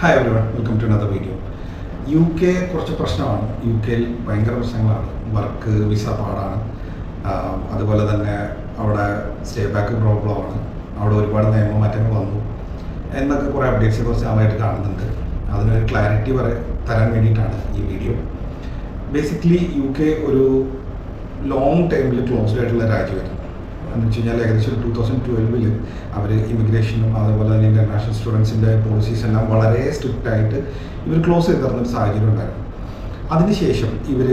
Hi everyone, welcome to another video. UK കെ കുറച്ച് പ്രശ്നമാണ്. യു കെയിൽ ഭയങ്കര പ്രശ്നങ്ങളാണ്. വർക്ക് വിസ പാടാണ്. അതുപോലെ തന്നെ അവിടെ സ്റ്റേ ബാക്ക് പ്രോബ്ലമാണ്. അവിടെ ഒരുപാട് നിയമമാറ്റങ്ങൾ വന്നു എന്നൊക്കെ കുറേ അപ്ഡേറ്റ്സ് കുറച്ച് നാളായിട്ട് കാണുന്നുണ്ട്. അതിനൊരു ക്ലാരിറ്റി തരാൻ വേണ്ടിയിട്ടാണ് ഈ വീഡിയോ. ബേസിക്കലി യു കെ ഒരു ലോങ് ടൈമിൽ ക്ലോസ്ഡ് ആയിട്ടുള്ള രാജ്യമായിരുന്നു. എന്ന് വെച്ച് കഴിഞ്ഞാൽ ഏകദേശം 2012 അവർ ഇമിഗ്രേഷനും അതുപോലെ തന്നെ ഇൻ്റർനാഷണൽ സ്റ്റുഡൻസിൻ്റെ പോളിസീസ് എല്ലാം വളരെ സ്ട്രിക്റ്റ് ആയിട്ട് ഇവർ ക്ലോസ് ചെയ്ത് തരുന്നൊരു സാഹചര്യം ഉണ്ടായിരുന്നു. അതിനുശേഷം ഇവർ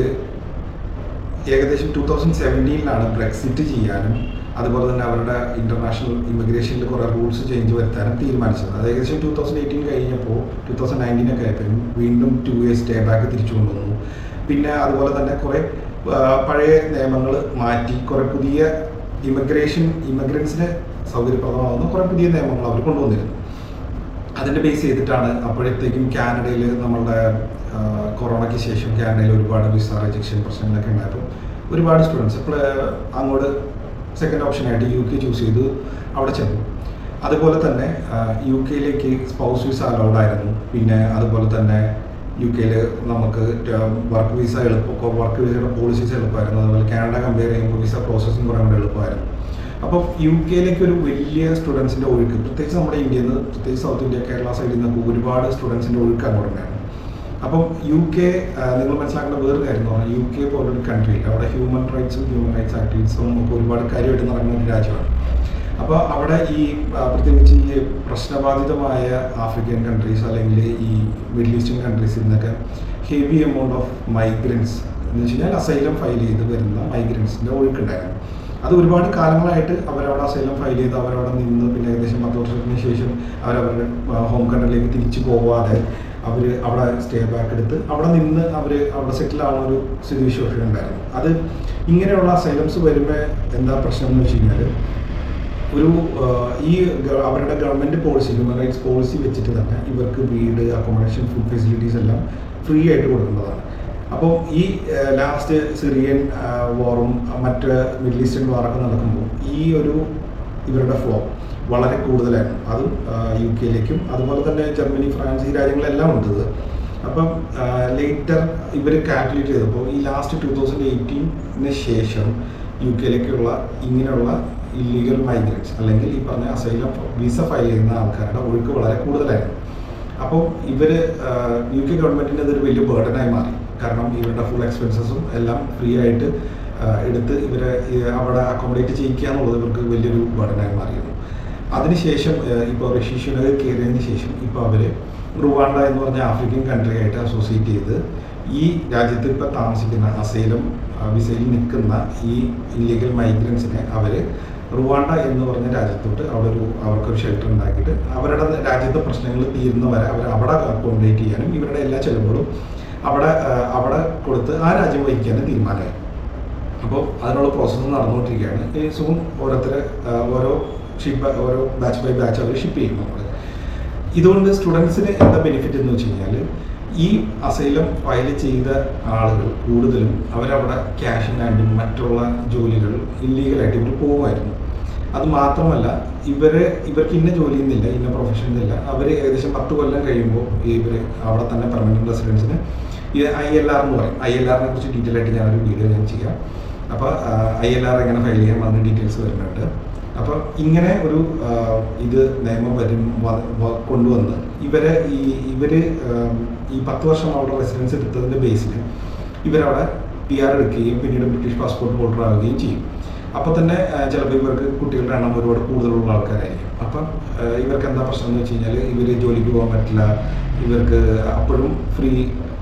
ഏകദേശം 2017 ബ്രെക്സിറ്റ് ചെയ്യാനും അതുപോലെ തന്നെ അവരുടെ ഇൻ്റർനാഷണൽ ഇമിഗ്രേഷനിൽ കുറേ റൂൾസ് ചേഞ്ച് വരുത്താനും തീരുമാനിച്ചത്. അത് ഏകദേശം 2018 കഴിഞ്ഞപ്പോൾ 2019 ആയപ്പോൾ വീണ്ടും 2 years സ്റ്റേ ബാക്ക് തിരിച്ചു കൊണ്ടുവന്നു. പിന്നെ അതുപോലെ തന്നെ കുറേ പഴയ നിയമങ്ങൾ മാറ്റി കുറേ പുതിയ ഇമിഗ്രൻസിന് സൗകര്യപ്രദമാകുന്ന കുറേ പുതിയ നിയമങ്ങൾ അവർ കൊണ്ടുവന്നിരുന്നു. അതിൻ്റെ ബേസ് ചെയ്തിട്ടാണ് അപ്പോഴത്തേക്കും കാനഡയിൽ നമ്മളുടെ കൊറോണയ്ക്ക് ശേഷം കാനഡയിൽ ഒരുപാട് വിസ റിജക്ഷൻ പ്രശ്നങ്ങളൊക്കെ ഉണ്ടായപ്പോൾ ഒരുപാട് സ്റ്റുഡൻസ് ഇപ്പോൾ അങ്ങോട്ട് സെക്കൻഡ് ഓപ്ഷനായിട്ട് യു കെ ചൂസ് ചെയ്ത് അവിടെ ചെന്നു. അതുപോലെ തന്നെ യു കെയിലേക്ക് സ്പൗസ് വിസ അലൗഡ് ആയിരുന്നു. പിന്നെ അതുപോലെ തന്നെ യു കെയിൽ നമുക്ക് വർക്ക് വിസ വർക്ക് വിസയുടെ പോളിസീസ് എളുപ്പമായിരുന്നു. അതുപോലെ കാനഡ കമ്പയർ ചെയ്യുമ്പോൾ വിസ പ്രോസസ്സിങ് കുറേ കൂടെ എളുപ്പമായിരുന്നു. അപ്പം യു കെയിലേക്ക് ഒരു വലിയ സ്റ്റുഡൻസിൻ്റെ ഒഴുക്ക്, പ്രത്യേകിച്ച് നമ്മുടെ ഇന്ത്യയിൽ നിന്ന്, പ്രത്യേകിച്ച് സൗത്ത് ഇന്ത്യ കേരള സൈഡിൽ നിന്നൊക്കെ ഒരുപാട് സ്റ്റുഡൻസിൻ്റെ ഒഴുക്ക് അങ്ങോട്ടുണ്ടായിരുന്നു. അപ്പം യു കെ നിങ്ങൾ മനസ്സിലാക്കേണ്ട വേറൊരു കാര്യം എന്ന് പറഞ്ഞാൽ യു കെ പോലൊരു കൺട്രി, അവിടെ ഹ്യൂമൻ റൈറ്റ്സ് ആക്ടിവിറ്റീസും ഒക്കെ ഒരുപാട് കാര്യമായിട്ട് നടക്കുന്ന ഒരു രാജ്യമാണ്. അപ്പോൾ അവിടെ ഈ പ്രത്യേകിച്ച് ഈ പ്രശ്നബാധിതമായ ആഫ്രിക്കൻ കൺട്രീസ് അല്ലെങ്കിൽ ഈ മിഡിൽ ഈസ്റ്റേൺ കൺട്രീസിൽ നിന്നൊക്കെ ഹെവി എമൗണ്ട് ഓഫ് മൈഗ്രൻസ് എന്ന് വെച്ച് കഴിഞ്ഞാൽ അസൈലം ഫയൽ ചെയ്ത് വരുന്ന മൈഗ്രൻസിൻ്റെ ഒഴുക്കുണ്ടായിരുന്നു. അത് ഒരുപാട് കാലങ്ങളായിട്ട് അവരവിടെ അസൈലം ഫയൽ ചെയ്ത് അവരവിടെ നിന്ന് പിന്നെ ഏകദേശം 10 വർഷത്തിന് ശേഷം അവരവരുടെ ഹോം കൺട്രിയിലേക്ക് തിരിച്ചു പോവാതെ അവർ അവിടെ സ്റ്റേ ബാക്ക് എടുത്ത് അവിടെ നിന്ന് അവിടെ സെറ്റിൽ ആവുന്ന ഒരു സിറ്റുവേഷൻ ഉണ്ടായിരുന്നു. അത് ഇങ്ങനെയുള്ള അസൈലംസ് വരുമ്പോൾ എന്താ പ്രശ്നം എന്ന് വെച്ച് കഴിഞ്ഞാൽ ഈ അവരുടെ government policy, human rights policy വെച്ചിട്ട് തന്നെ ഇവർക്ക് വീട്, അക്കോമഡേഷൻ, ഫുഡ് ഫെസിലിറ്റീസ് എല്ലാം ഫ്രീ ആയിട്ട് കൊടുക്കുന്നതാണ്. അപ്പോൾ ഈ ലാസ്റ്റ് സിറിയൻ വാറും മറ്റ് മിഡിൽ ഈസ്റ്റേൺ വാറൊക്കെ നടക്കുമ്പോൾ ഈ ഇവരുടെ ഫ്ലോ വളരെ കൂടുതലായിരുന്നു. അതും യു കെയിലേക്കും അതുപോലെ തന്നെ ജർമ്മനി, ഫ്രാൻസ്, ഈ രാജ്യങ്ങളെല്ലാം ഉണ്ട്. അപ്പം ലേറ്റർ ഇവർ കാൽക്കുലേറ്റ് ചെയ്തപ്പോൾ ഈ ലാസ്റ്റ് 2018 ശേഷം യു കെയിലേക്കുള്ള ഇങ്ങനെയുള്ള ഇല്ലീഗൽ മൈഗ്രൻസ് അല്ലെങ്കിൽ ഈ പറഞ്ഞ അസൈലം വിസ ഫയൽ ചെയ്യുന്ന ആൾക്കാരുടെ ഒഴുക്ക് വളരെ കൂടുതലായിരുന്നു. അപ്പോൾ യു കെ ഗവൺമെൻറ്റിന് ഇതൊരു വലിയ ബേർഡനായി മാറി. കാരണം ഇവരുടെ ഫുൾ എക്സ്പെൻസസും എല്ലാം ഫ്രീ ആയിട്ട് എടുത്ത് ഇവരെ അവിടെ അക്കോമഡേറ്റ് ചെയ്യിക്കുക എന്നുള്ളത് ഇവർക്ക് വലിയൊരു ബേർഡനായി മാറിയിരുന്നു. അതിനുശേഷം ഇപ്പോൾ റഷ്യനൊക്കെ കയറിയതിന് ശേഷം ഇപ്പോൾ അവർ റുവാണ്ട എന്ന് പറഞ്ഞ ആഫ്രിക്കൻ കൺട്രി ആയിട്ട് അസോസിയേറ്റ് ചെയ്ത് ഈ രാജ്യത്ത് ഇപ്പോൾ താമസിക്കുന്ന അസൈലം വിസയിൽ നിൽക്കുന്ന ഈ ഇല്ലീഗൽ മൈഗ്രൻസിനെ അവർ റുവാണ്ട എന്ന് പറഞ്ഞ രാജ്യത്തോട്ട് അവർക്കൊരു ഷെൽട്ടർ ഉണ്ടാക്കിയിട്ട് അവരുടെ രാജ്യത്തെ പ്രശ്നങ്ങൾ തീരുന്നവരെ അവർ അവിടെ അക്കോമഡേറ്റ് ചെയ്യാനും ഇവരുടെ എല്ലാ ചെലവുകളും അവിടെ കൊടുത്ത് ആ രാജ്യം വഹിക്കാനും തീരുമാനമായി. അപ്പോൾ അതിനുള്ള പ്രോസസ്സ് നടന്നുകൊണ്ടിരിക്കുകയാണ്. ഈ സൂൺ ഓരോ ബാച്ച് ബൈ ബാച്ച് അവർ ഷിപ്പ് ചെയ്യും നമ്മൾ. ഇതുകൊണ്ട് സ്റ്റുഡൻസിന് എന്താ ബെനിഫിറ്റ് എന്ന് വെച്ച് കഴിഞ്ഞാൽ ഈ അസൈലം ഫയൽ ചെയ്ത ആളുകൾ കൂടുതലും അവരവിടെ ക്യാഷ് ഇൻ ഹാൻഡും മറ്റുള്ള ജോലികൾ ഇല്ലീഗലായിട്ട് ഇവർ പോകുമായിരുന്നു. അത് മാത്രമല്ല ഇവർക്ക് ഇന്ന ജോലി എന്നില്ല, ഇന്ന പ്രൊഫഷൻ എന്നില്ല. അവർ ഏകദേശം 10 കൊല്ലം കഴിയുമ്പോൾ അവിടെ തന്നെ പെർമനന്റ് റെസിഡൻസിന് ILR എന്ന് പറയും. ILRനെ കുറിച്ച് ഡീറ്റെയിൽ ആയിട്ട് ഞാനൊരു വീഡിയോ ഞാൻ അപ്പോൾ ILR എങ്ങനെ ഫയൽ ചെയ്യാം അതിന് ഡീറ്റെയിൽസ് വരുന്നുണ്ട്. അപ്പോൾ ഇങ്ങനെ ഇത് നിയമം കൊണ്ടുവന്ന് ഈ 10 വർഷം അവിടെ റെസിഡൻസ് എടുത്തതിൻ്റെ ബേസിൽ ഇവരവിടെ PR എടുക്കുകയും പിന്നീട് ബ്രിട്ടീഷ് പാസ്പോർട്ട് ഹോൾഡർ ആവുകയും ചെയ്യും. അപ്പോൾ തന്നെ ചിലപ്പോൾ ഇവർക്ക് കുട്ടികളുടെ എണ്ണം ഒരുപാട് കൂടുതലുള്ള ആൾക്കാരായിരിക്കും. അപ്പം ഇവർക്ക് എന്താ പ്രശ്നം എന്ന് വെച്ച് കഴിഞ്ഞാൽ ഇവർ ജോലിക്ക് പോകാൻ പറ്റില്ല. ഇവർക്ക് അപ്പോഴും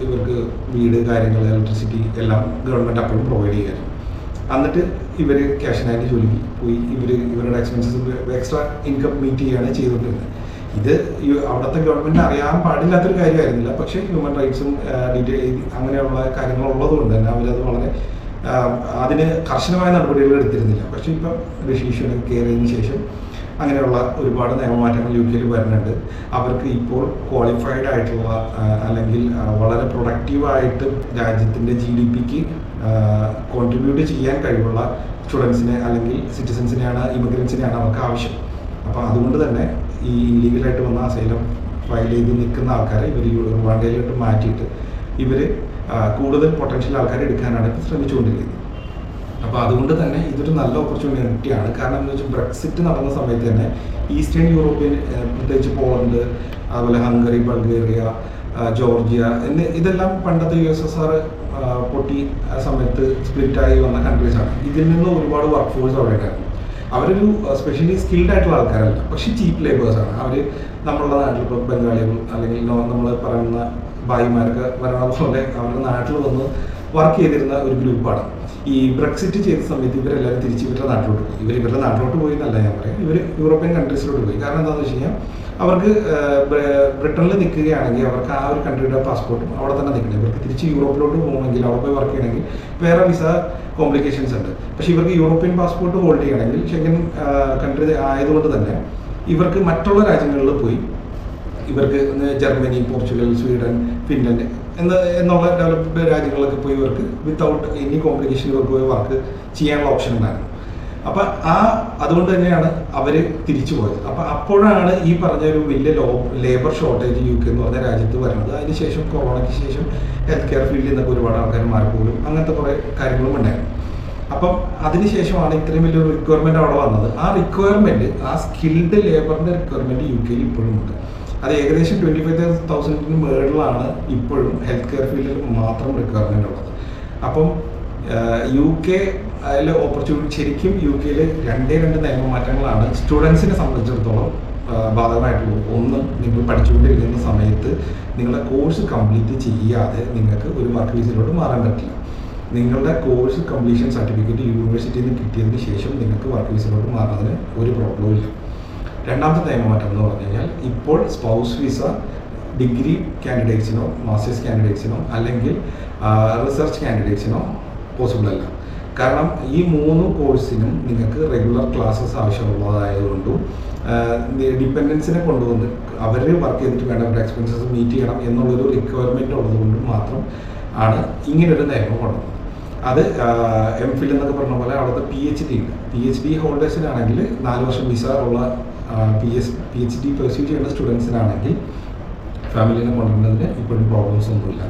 ഇവർക്ക് വീട്, കാര്യങ്ങൾ, ഇലക്ട്രിസിറ്റി എല്ലാം ഗവൺമെൻറ് അപ്പോഴും പ്രൊവൈഡ് ചെയ്യുമായിരുന്നു. എന്നിട്ട് ഇവർ ക്യാഷിനായിട്ട് ജോലിക്ക് പോയി ഇവരുടെ എക്സ്പെൻസസ് എക്സ്ട്രാ ഇൻകം മീറ്റ് ചെയ്യുകയാണ് ചെയ്തുകൊണ്ടിരുന്നത്. ഇത് അവിടുത്തെ ഗവൺമെൻറ് അറിയാൻ പാടില്ലാത്തൊരു കാര്യമായിരുന്നില്ല. പക്ഷേ ഹ്യൂമൻ റൈറ്റ്സും അങ്ങനെയുള്ള കാര്യങ്ങളുള്ളത് കൊണ്ട് തന്നെ അവരത് വളരെ അതിന് കർശനമായ നടപടികൾ എടുത്തിരുന്നില്ല. പക്ഷേ ഇപ്പം ഡിസിഷനൊക്കെ കയറിയതിന് ശേഷം അങ്ങനെയുള്ള ഒരുപാട് നിയമമാറ്റങ്ങൾ യു കെയിൽ വരുന്നുണ്ട്. അവർക്ക് ഇപ്പോൾ ക്വാളിഫൈഡ് ആയിട്ടുള്ള അല്ലെങ്കിൽ വളരെ പ്രൊഡക്റ്റീവായിട്ട് രാജ്യത്തിൻ്റെ GDPക്ക് കോൺട്രിബ്യൂട്ട് ചെയ്യാൻ കഴിവുള്ള സ്റ്റുഡൻസിനെ അല്ലെങ്കിൽ സിറ്റിസൻസിനെയാണ്, ഇമിഗ്രൻസിനെയാണ് അവർക്ക് ആവശ്യം. അപ്പോൾ അതുകൊണ്ട് തന്നെ ഈ ഇല്ലീഗലായിട്ട് വന്ന അസൈലം ഫയൽ ചെയ്ത് നിൽക്കുന്ന ആൾക്കാരെ ഇവർ റുവാണ്ടയിലോട്ട് മാറ്റിയിട്ട് ഇവർ കൂടുതൽ പൊട്ടൻഷ്യൽ ആൾക്കാരെ എടുക്കാനാണ് ഇപ്പോൾ ശ്രമിച്ചുകൊണ്ടിരിക്കുന്നത്. അപ്പോൾ അതുകൊണ്ട് തന്നെ ഇതൊരു നല്ല ഓപ്പർച്യൂണിറ്റിയാണ്. കാരണം എന്താ വെച്ചാൽ ബ്രെക്സിറ്റ് നടന്ന സമയത്ത് തന്നെ ഈസ്റ്റേൺ യൂറോപ്യൻ, പ്രത്യേകിച്ച് പോളണ്ട്, അതുപോലെ ഹംഗറി, ബൾഗേറിയ, ജോർജിയ ഇതെല്ലാം പണ്ടത്തെ USSR പൊട്ടി ആ സമയത്ത് സ്പ്ലിറ്റായി വന്ന കൺട്രീസാണ്. ഇതിൽ നിന്ന് ഒരുപാട് വർക്ക് ഫോഴ്സ് അവിടെ ഉണ്ടായിരുന്നു. അവരൊരു സ്പെഷ്യലി സ്കിൽഡ് ആയിട്ടുള്ള ആൾക്കാരല്ല, പക്ഷേ ചീപ്പ് ലേബേഴ്സാണ്. അവർ നമ്മളുടെ നാട്ടിൽ ഇപ്പോൾ ബംഗാളികൾ അല്ലെങ്കിൽ നമ്മൾ പറയുന്ന ഭായിമാരൊക്കെ വരണ പോലെ അവരുടെ നാട്ടിൽ വന്ന് വർക്ക് ചെയ്തിരുന്ന ഒരു ഗ്രൂപ്പാണ്. ഈ ബ്രെക്സിറ്റ് ചെയ്ത സമയത്ത് ഇവരെല്ലാവരും തിരിച്ച് ഇവരുടെ നാട്ടിലോട്ട് പോയി. ഇവരുടെ നാട്ടിലോട്ട് പോയി എന്നല്ല ഞാൻ പറയാം, ഇവർ യൂറോപ്യൻ കൺട്രീസിലോട്ട് പോയി. കാരണം എന്താണെന്ന് വെച്ച് കഴിഞ്ഞാൽ അവർക്ക് ബ്രിട്ടനിൽ നിൽക്കുകയാണെങ്കിൽ അവർക്ക് ആ ഒരു കൺട്രിയുടെ പാസ്പോർട്ടും അവിടെ തന്നെ നിൽക്കണം. ഇവർക്ക് തിരിച്ച് യൂറോപ്പിലോട്ട് പോകണമെങ്കിൽ അവിടെ പോയി വർക്ക് ചെയ്യണമെങ്കിൽ വേറെ വിസ കോംപ്ലിക്കേഷൻസ് ഉണ്ട്. പക്ഷേ ഇവർക്ക് യൂറോപ്യൻ പാസ്പോർട്ട് ഹോൾഡ് ചെയ്യണമെങ്കിൽ ഷെങ്കൻ കൺട്രി ആയതുകൊണ്ട് തന്നെ ഇവർക്ക് മറ്റുള്ള രാജ്യങ്ങളിൽ പോയി ഇവർക്ക് ജർമ്മനി, പോർച്ചുഗൽ, സ്വീഡൻ, ഫിൻലൻഡ് എന്നുള്ള ഡെവലപ്ഡ് രാജ്യങ്ങളൊക്കെ പോയി ഇവർക്ക് വിത്തൗട്ട് എനി കോംപ്ലിക്കേഷൻ ഇവർക്ക് പോയി വർക്ക് ചെയ്യാനുള്ള ഓപ്ഷൻ ഉണ്ടായിരുന്നു. അപ്പം അതുകൊണ്ട് തന്നെയാണ് അവർ തിരിച്ചു പോയത്. അപ്പം അപ്പോഴാണ് ഈ പറഞ്ഞ ഒരു വലിയ ലേബർ ഷോർട്ടേജ് UK എന്ന് പറഞ്ഞ രാജ്യത്ത് വരുന്നത്. അതിനുശേഷം കൊറോണയ്ക്ക് ശേഷം ഹെൽത്ത് കെയർ ഫീൽഡിൽ നിന്നൊക്കെ ഒരുപാട് ആൾക്കാർ മാറിപ്പോലും അങ്ങനത്തെ കുറേ കാര്യങ്ങളും ഉണ്ടായിരുന്നു. അപ്പം അതിനുശേഷമാണ് ഇത്രയും വലിയൊരു റിക്വയർമെൻറ്റ് അവിടെ വന്നത്. ആ റിക്വയർമെൻറ്റ്, ആ സ്കിൽഡ് ലേബറിൻ്റെ റിക്വയർമെൻറ്റ് UK ഇപ്പോഴും ഉണ്ട്. അത് ഏകദേശം 25,000 മുകളിലാണ് ഇപ്പോഴും ഹെൽത്ത് കെയർ ഫീൽഡിൽ മാത്രം റിക്വയർമെൻ്റ് ഉള്ളത്. അപ്പം UK അതിൽ ഓപ്പർച്യൂണിറ്റി ശരിക്കും UK രണ്ട് നിയമമാറ്റങ്ങളാണ് സ്റ്റുഡൻസിനെ സംബന്ധിച്ചിടത്തോളം ബാധകമായിട്ടുള്ളൂ. ഒന്ന്, നിങ്ങൾ പഠിച്ചുകൊണ്ടിരിക്കുന്ന സമയത്ത് നിങ്ങളുടെ കോഴ്സ് കംപ്ലീറ്റ് ചെയ്യാതെ നിങ്ങൾക്ക് ഒരു വർക്ക് വിസയിലോട്ട് മാറാൻ പറ്റില്ല. നിങ്ങളുടെ കോഴ്സ് കംപ്ലീഷൻ സർട്ടിഫിക്കറ്റ് യൂണിവേഴ്സിറ്റിയിൽ നിന്ന് കിട്ടിയതിന് ശേഷം നിങ്ങൾക്ക് വർക്ക് വിസയിലോട്ട് മാറുന്നതിന് ഒരു പ്രോബ്ലവും ഇല്ല. രണ്ടാമത്തെ നിയമമാറ്റം എന്ന് പറഞ്ഞു കഴിഞ്ഞാൽ ഇപ്പോൾ സ്പൗസ് വിസ ഡിഗ്രി കാൻഡിഡേറ്റ്സിനോ മാസ്റ്റേഴ്സ് കാൻഡിഡേറ്റ്സിനോ അല്ലെങ്കിൽ റിസർച്ച് കാൻഡിഡേറ്റ്സിനോ പോസിബിൾ അല്ല. കാരണം ഈ 3 കോഴ്സിനും നിങ്ങൾക്ക് റെഗുലർ ക്ലാസ്സസ് ആവശ്യമുള്ളതായതുകൊണ്ടും ഡിപ്പെൻഡൻസിനെ കൊണ്ടുവന്ന് അവർ വർക്ക് ചെയ്തിട്ട് വേണ്ട അവരുടെ എക്സ്പെൻസസ് മീറ്റ് ചെയ്യണം എന്നുള്ളൊരു റിക്വയർമെൻറ്റ് ഉള്ളതുകൊണ്ടും മാത്രം ആണ് ഇങ്ങനൊരു നിയമം കൊണ്ടുവന്നത്. അത് MPhil എന്നൊക്കെ പറഞ്ഞ പോലെ അവിടുത്തെ PhD ഉണ്ട്. PhD ഹോൾഡേഴ്സിനാണെങ്കിൽ 4 വർഷം വിസ ഉള്ള PhD പെർസ്യൂ ചെയ്യുന്ന സ്റ്റുഡൻസിനാണെങ്കിൽ ഫാമിലിനെ കൊണ്ടുവരുന്നതിന് ഇപ്പോഴും പ്രോബ്ലംസ് ഒന്നുമില്ല.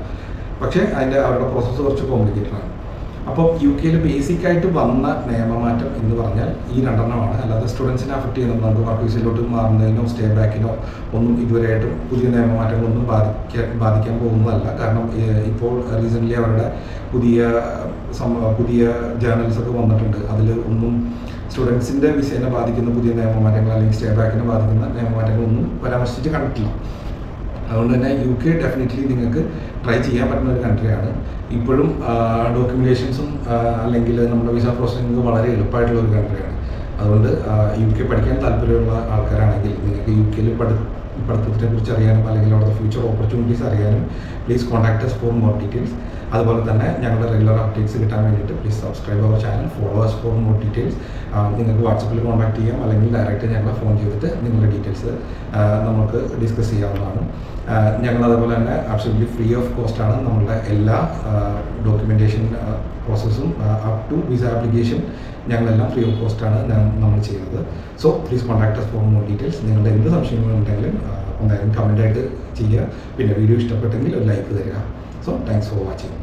പക്ഷേ അവരുടെ പ്രോസസ്സ് കുറച്ച് കോംപ്ലിക്കേറ്റഡ് ആണ്. അപ്പോൾ UK ബേസിക്കായിട്ട് വന്ന നിയമമാറ്റം എന്ന് പറഞ്ഞാൽ ഈ 2 അല്ലാതെ സ്റ്റുഡൻസിനെ അഫക്റ്റ് ചെയ്യുന്നത് നമുക്ക് വർക്ക് വിസയിലോട്ട് മാറുന്നതിനോ സ്റ്റേ ബാക്കിനോ ഒന്നും ഇതുവരെയായിട്ടും പുതിയ നിയമമാറ്റങ്ങളൊന്നും ബാധിക്കാൻ പോകുന്നതല്ല. കാരണം ഇപ്പോൾ റീസെൻ്റ്ലി അവരുടെ പുതിയ ജേർണൽസ് ഒക്കെ വന്നിട്ടുണ്ട്. അതിൽ ഒന്നും സ്റ്റുഡൻസിൻ്റെ വിസയെ ബാധിക്കുന്ന പുതിയ നിയമമാറ്റങ്ങൾ അല്ലെങ്കിൽ സ്റ്റേ ബാക്കിനെ ബാധിക്കുന്ന നിയമമാറ്റങ്ങളൊന്നും പരാമർശിച്ച് കണ്ടിട്ടില്ല. അതുകൊണ്ട് തന്നെ UK ഡെഫിനറ്റ്ലി നിങ്ങൾക്ക് ട്രൈ ചെയ്യാൻ പറ്റുന്ന ഒരു കൺട്രിയാണ്. ഇപ്പോഴും ഡോക്യുമെൻറ്റേഷൻസും അല്ലെങ്കിൽ നമ്മുടെ വിസ പ്രോസസ്സിംഗ് വളരെ എളുപ്പമായിട്ടുള്ള ഒരു കൺട്രിയാണ്. അതുകൊണ്ട് UK പഠിക്കാൻ താല്പര്യമുള്ള ആൾക്കാരാണെങ്കിൽ നിങ്ങൾക്ക് UK പഠിത്തത്തിനെ കുറിച്ച് അറിയാനും അല്ലെങ്കിൽ അവിടുത്തെ ഫ്യൂച്ചർ ഓപ്പർച്യൂണിറ്റീസ് അറിയാനും please contact us for more details. അതുപോലെ തന്നെ ഞങ്ങളുടെ റെഗുലർ അപ്ഡേറ്റ്സ് കിട്ടാൻ വേണ്ടിയിട്ട് please subscribe our channel, follow us for more details. നിങ്ങൾക്ക് വാട്സപ്പിൽ കോൺടാക്ട് ചെയ്യാം അല്ലെങ്കിൽ ഡയറക്റ്റ് ഞങ്ങളെ ഫോൺ ചെയ്തിട്ട് നിങ്ങളുടെ ഡീറ്റെയിൽസ് നമുക്ക് ഡിസ്കസ് ചെയ്യാവുന്നതാണ്. ഞങ്ങൾ അതുപോലെ തന്നെ അബ്സല്യൂട്ട്ലി ഫ്രീ ഓഫ് കോസ്റ്റാണ് നമ്മളുടെ എല്ലാ ഡോക്യുമെൻറ്റേഷൻ പ്രോസസ്സും അപ് ടു വിസ ആപ്ലിക്കേഷൻ ഞങ്ങളെല്ലാം ഫ്രീ ഓഫ് കോസ്റ്റാണ് നമ്മൾ ചെയ്യുന്നത്. So please contact us for more details. നിങ്ങളുടെ എന്ത് സംശയങ്ങളുണ്ടെങ്കിലും എന്തായാലും കമൻ്റായിട്ട് ചെയ്യുക. പിന്നെ വീഡിയോ ഇഷ്ടപ്പെട്ടെങ്കിൽ ഒരു ലൈക്ക് തരിക. So thanks for watching.